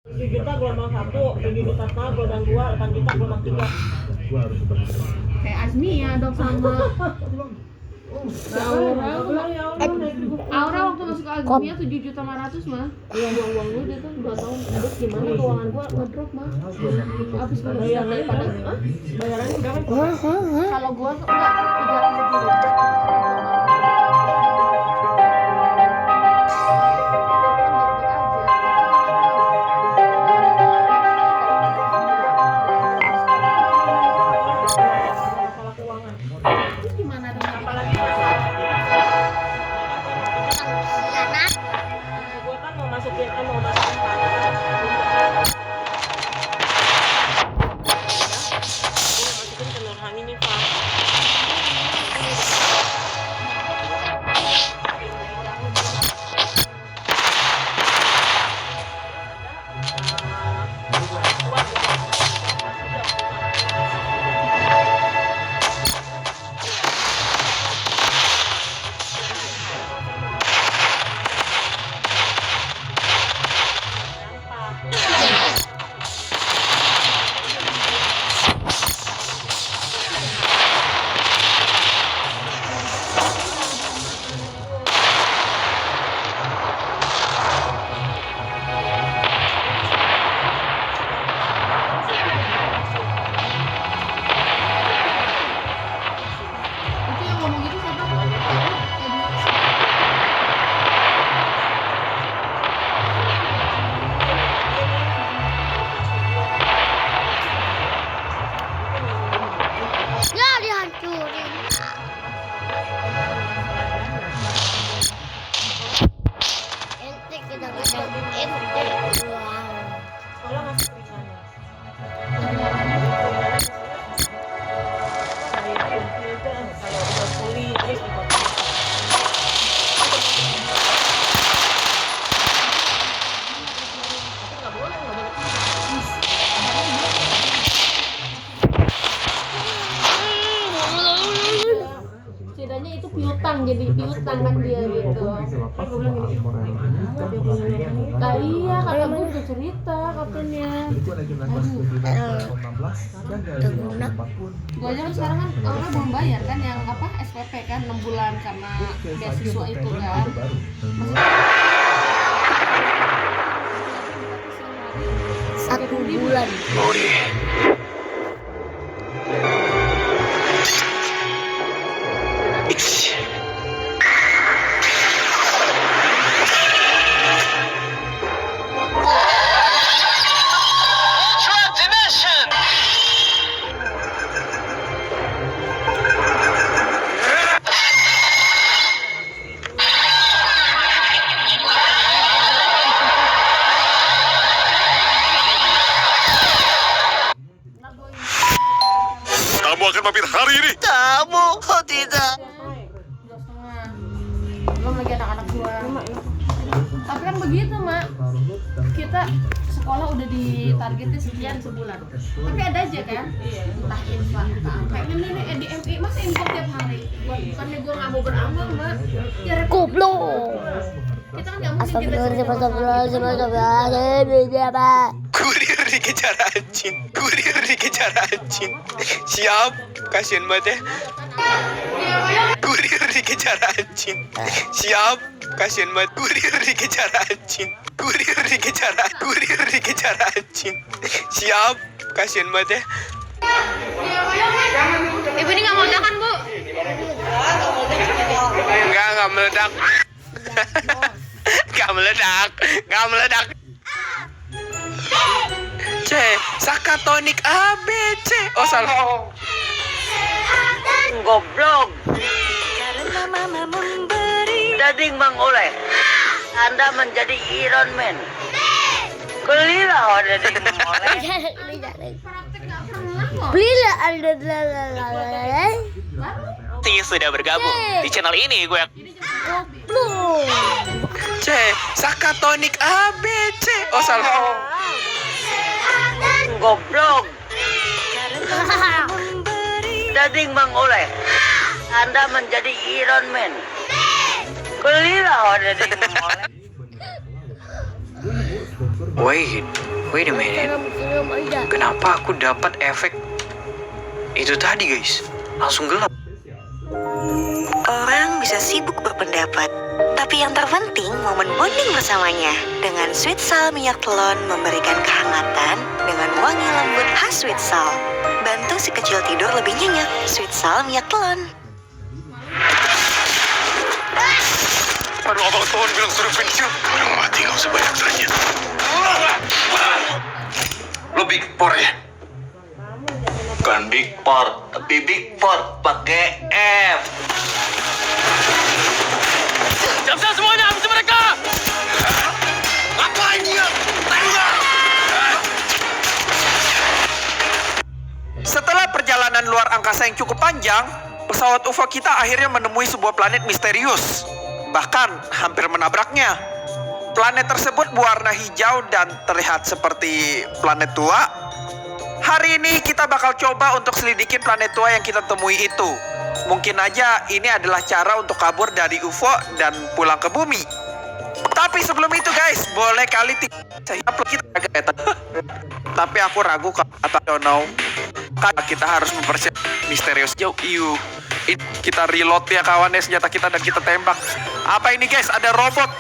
7 juta gelombang 1, 7 juta setengah gelombang 2, 8 juta gelombang 3. Kayak Azmi ya dok sama Aura waktu masuk ke Azmia 7.500.000 mah. Iya, uang lu dia tuh 2 tahun. Terus gimana keuangan gua ngedrop mah? Habis bayaran daripada bayarannya berapa? Kalau gua tuh enggak 3 Terus gimana dong? Apalagi gua kan mau masukin masukin ke Nurhani nih, Pak. itu yang ngomong gitu siapa? Ya dihancurin. Ente kita bisa ente. Wow. Sekolah ngasih perizinan. Kalau udah pulih terus dipotong. Setidaknya itu piutang, jadi piutang kan dia gitu. Nah iya, kata gue udah cerita katanya. Gue aja kan sekarang kan orang belum bayar kan yang apa SPP kan 6 bulan karena beasiswa itu kan. Maksudnya 1 bulan. Kamu akan mampir hari ini. Kamu tidak. 2,5. Belum lagi anak-anak gua. Tapi kan begitu mak, kita sekolah udah ditargetnya sekian sebulan. Tapi ada aja kan, entah infak, entah apa. Ini di MI, masa infak tiap hari? Bukannya gua nggak mau beramal mak, ya repot. Goblok. Kita kan nggak mungkin kita Kurir dikejar anjing. Kurir dikejar anjing. Siap. Kasian banget ya. Kurir dikejar anjing. Siap. Kasian banget. Kurir dikejar anjing. Kurir dikejar anjing. Siap. Kasian banget ya. Ibu ini nggak meledak kan bu? Enggak meledak. Enggak meledak. C, sakatonik ABC. Oh salah. Goblok. Dading Bang Oleh. Anda menjadi Iron Man. Belilah dading Bang Oleh. Praktek nggak pernah kok. Belilah Anda. Sudah bergabung di channel ini gue. Goblok. C, sakatonik ABC. Oh salah. Goblok. Dading Bang Oleh. Anda menjadi Iron Man. Belilah dading Bang Oleh. Wait a minute. Senyum aja. Kenapa aku dapat efek itu tadi, guys? Langsung gelap. Orang bisa sibuk berpendapat, tapi yang terpenting momen bonding bersamanya. Dengan Sweet Sal minyak telon memberikan kehangatan dengan wangi lembut khas Sweet Sal. Bantu si kecil tidur lebih nyenyak. Sweet Sal minyak telon. Aduh, abang Tuhan bilang suruh pensiun. Orang mati kau sebanyak saja. Lo Big Four ya? Bukan Big Four, tapi Big Four pakai F. Siap-siap semuanya, habisi mereka! Apa ini ya? Setelah perjalanan luar angkasa yang cukup panjang, pesawat UFO kita akhirnya menemui sebuah planet misterius. Bahkan hampir menabraknya. Planet tersebut berwarna hijau dan terlihat seperti planet tua. Hari ini kita bakal coba untuk selidikin planet tua yang kita temui itu. Mungkin aja ini adalah cara untuk kabur dari UFO dan pulang ke bumi. Tapi sebelum itu guys, boleh kali kita agak. Tapi aku ragu kalau I don't know. Kita harus mempersiapkan misterius jauh. Kita reload ya kawan ya senjata kita dan kita tembak. Apa ini guys? Ada robot,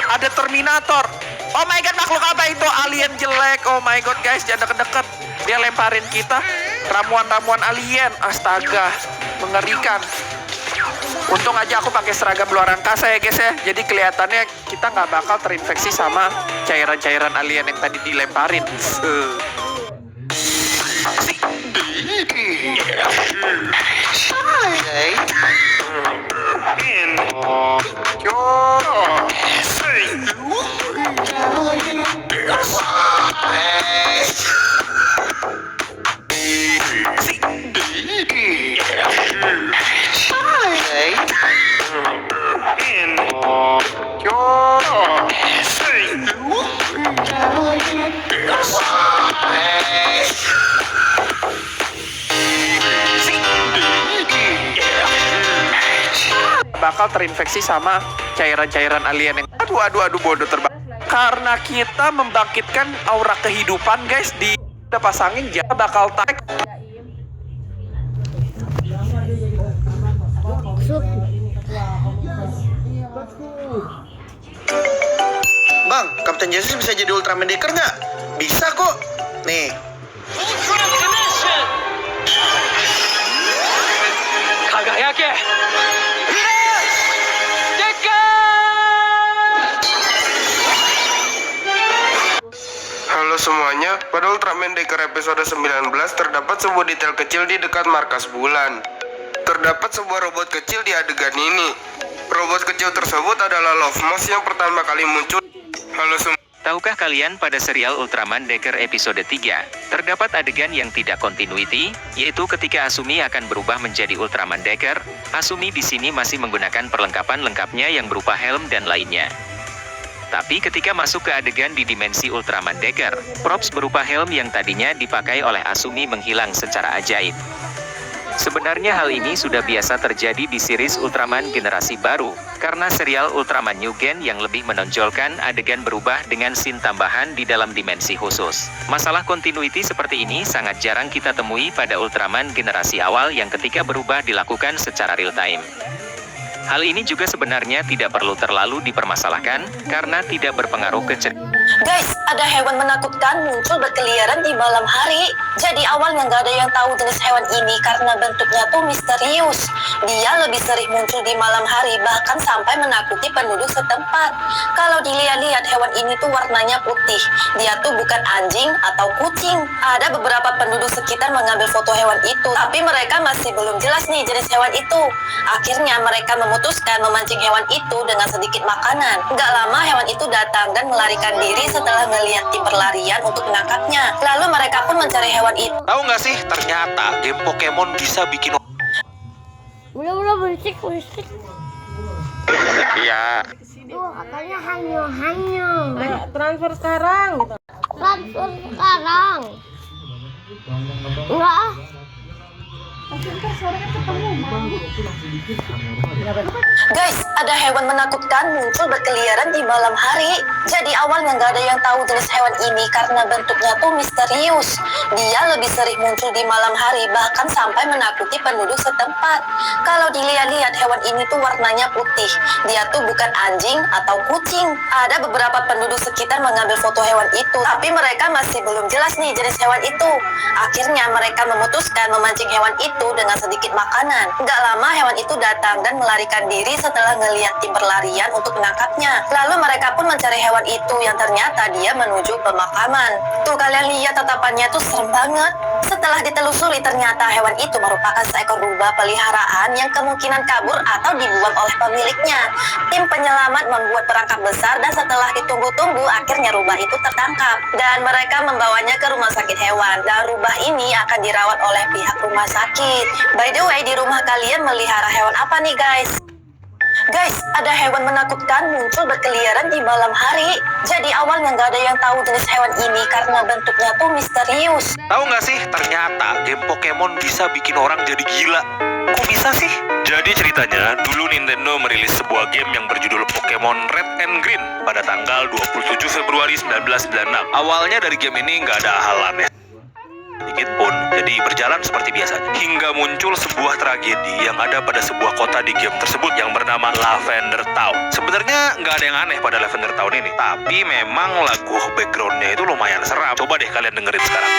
ada Terminator. Oh my god, makhluk apa itu? Alien jelek. Oh my god guys, jangan deket-deket. Dia lemparin kita ramuan-ramuan alien. Astaga, mengerikan. Untung aja aku pakai seragam luar angkasa ya guys ya. Jadi kelihatannya kita nggak bakal terinfeksi sama cairan-cairan alien yang tadi dilemparin. Bakal terinfeksi sama cairan-cairan alien yang aduh bodoh terbang. Karena kita membangkitkan aura kehidupan guys, di udah pasangin dia bakal tarik. Bang, Kapten Jesus bisa jadi Ultraman Decker nggak? Bisa kok. Nih. Kagak yakin. Halo semuanya, pada Ultraman Decker episode 19 terdapat sebuah detail kecil di dekat markas bulan. Terdapat sebuah robot kecil di adegan ini. Robot kecil tersebut adalah Love Mouse yang pertama kali muncul. Halo semua. Tahukah kalian pada serial Ultraman Decker episode 3, terdapat adegan yang tidak continuity, yaitu ketika Asumi akan berubah menjadi Ultraman Decker. Asumi di sini masih menggunakan perlengkapan lengkapnya yang berupa helm dan lainnya. Tapi ketika masuk ke adegan di dimensi Ultraman Decker, props berupa helm yang tadinya dipakai oleh Asumi menghilang secara ajaib. Sebenarnya hal ini sudah biasa terjadi di series Ultraman generasi baru, karena serial Ultraman New Gen yang lebih menonjolkan adegan berubah dengan scene tambahan di dalam dimensi khusus. Masalah continuity seperti ini sangat jarang kita temui pada Ultraman generasi awal yang ketika berubah dilakukan secara real time. Hal ini juga sebenarnya tidak perlu terlalu dipermasalahkan, karena tidak berpengaruh ke cerita. Guys, ada hewan menakutkan muncul berkeliaran di malam hari. Jadi awalnya nggak ada yang tahu jenis hewan ini karena bentuknya tuh misterius. Dia lebih sering muncul di malam hari, bahkan sampai menakuti penduduk setempat. Kalau dilihat-lihat hewan ini tuh warnanya putih. Dia tuh bukan anjing atau kucing. Ada beberapa penduduk sekitar mengambil foto hewan itu, tapi mereka masih belum jelas nih jenis hewan itu. Akhirnya mereka memutuskan memancing hewan itu dengan sedikit makanan. Nggak lama hewan itu datang dan melarikan diri setelah melihat tim berlarian untuk menangkapnya. Lalu mereka pun mencari hewan itu. Tahu nggak sih, ternyata game Pokemon bisa bikin. Udah berisik. Iya. Tuh katanya hanyo. Transfer sekarang gitu. Transfer sekarang. Enggak. Tapi ntar sore kan ketemu Bang. Guys, ada hewan menakutkan muncul berkeliaran di malam hari. Jadi awalnya nggak ada yang tahu jenis hewan ini karena bentuknya tuh misterius. Dia lebih sering muncul di malam hari, bahkan sampai menakuti penduduk setempat. Kalau dilihat-lihat hewan ini tuh warnanya putih. Dia tuh bukan anjing atau kucing. Ada beberapa penduduk sekitar mengambil foto hewan itu, tapi mereka masih belum jelas nih jenis hewan itu. Akhirnya mereka memutuskan memancing hewan itu dengan sedikit makanan. Nggak lama hewan itu datang dan melarikan diri setelah ngelihat tim berlarian untuk menangkapnya. Lalu mereka pun mencari hewan itu yang ternyata dia menuju pemakaman. Tuh kalian lihat tatapannya tuh serem banget. Setelah ditelusuri ternyata hewan itu merupakan seekor rubah peliharaan yang kemungkinan kabur atau dibuang oleh pemiliknya. Tim penyelamat membuat perangkap besar dan setelah ditunggu-tunggu akhirnya rubah itu tertangkap. Dan mereka membawanya ke rumah sakit hewan. Dan rubah ini akan dirawat oleh pihak rumah sakit. By the way, di rumah kalian melihara hewan apa nih guys? Guys, ada hewan menakutkan muncul berkeliaran di malam hari. Jadi awalnya nggak ada yang tahu jenis hewan ini karena bentuknya tuh misterius. Tahu nggak sih, ternyata game Pokemon bisa bikin orang jadi gila. Kok bisa sih? Jadi ceritanya, dulu Nintendo merilis sebuah game yang berjudul Pokemon Red and Green pada tanggal 27 Februari 1996. Awalnya dari game ini nggak ada halannya sedikit pun, jadi berjalan seperti biasanya. Hingga muncul sebuah tragedi yang ada pada sebuah kota di game tersebut yang bernama Lavender Town. Sebenarnya nggak ada yang aneh pada Lavender Town ini, tapi memang lagu backgroundnya itu lumayan seram. Coba deh kalian dengerin sekarang.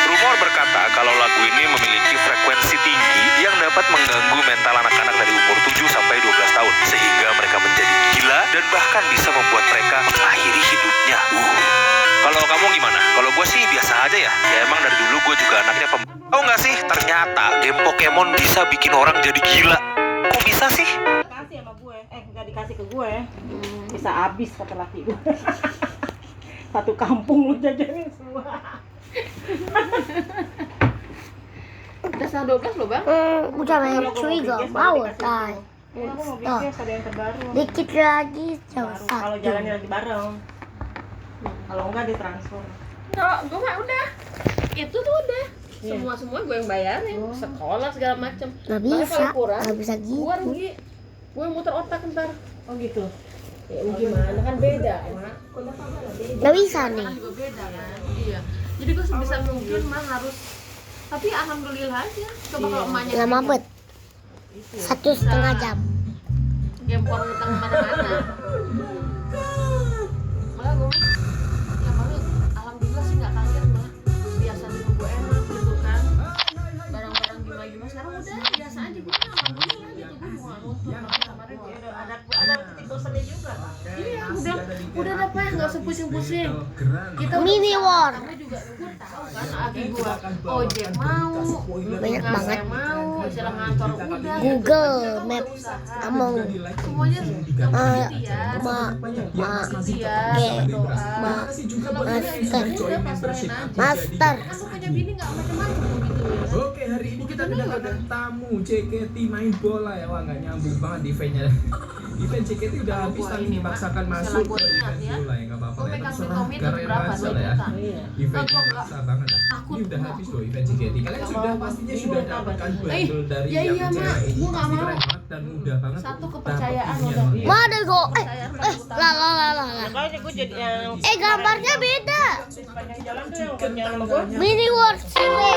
Rumor berkata kalau lagu ini memiliki frekuensi tinggi yang dapat mengganggu mental anak-anak dari umur 7 sampai 12 tahun, sehingga mereka menjadi gila dan bahkan bisa membuat mereka mengakhiri hidupnya. Kalau kamu gimana? Kalau gue sih biasa aja ya. Ya emang dari dulu gue juga anaknya Tahu nggak sih, ternyata game Pokemon bisa bikin orang jadi gila. Kok bisa sih? Kasih sama gue, nggak dikasih ke gue, bisa habis kata laki gue. Satu kampung lu jajanin semua. Udah setengah 12 loh Bang. Udah main cuy gak mau tay. Aku mau bisnis ada yang terbaru. Dikit lagi jam Baru, kalau 1. jalannya nanti bareng. Kalau enggak ditransfer. Gue mah udah. Itu tuh udah. Semua gue yang bayarin. Sekolah segala macem. Gak Bahkan bisa, kalau kurang, gak bisa gitu. gue rugi. Gue muter otak ntar. Oh gitu. Ya gimana kan beda, Mak. Gak bisa nih. Kan juga beda kan. Iya. Jadi gue sebisa mungkin mah harus. Tapi alhamdulillah aja. Coba kalau emaknya Lama bet. 1,5 jam. gempor utang mana-mana. Malah gue ya paling alhamdulillah sih nggak kaget mah. Biasa dulu gue enak gitu kan. Barang-barang gimana sekarang udah biasa aja gue alhamdulillah gitu. Gue mau nuntut kemarin ada titik bosannya juga. iya udah ada apa nggak usah pusing-pusing. Kita Mini War. Kamu juga gue tahu kan aki gue ojek mau Banyak banget. mau istilah ngantor udah Google Map Among semuanya Master. aku punya bini nggak macam-macam gitu ya. Oke, hari ini kita kedatangan tamu JKT main bola ya. Wah, nggak nyambung banget eventnya. Event JKT udah habis tapi dipaksakan masuk ke event bola ya, nggak apa-apa. Ya, terserah negara yang rasa lah ya. Eventnya maksa banget lah. Ini udah habis loh event JKT. Kalian sudah pastinya sudah dapatkan bundle dari yang bicara ini. Pasti keren banget dan mudah banget. Satu kepercayaan udah. Mana kok? Lah. Makanya gue jadi yang Gambarnya beda. sepanjang jalan tuh yang punya nama gue. Mini War sini.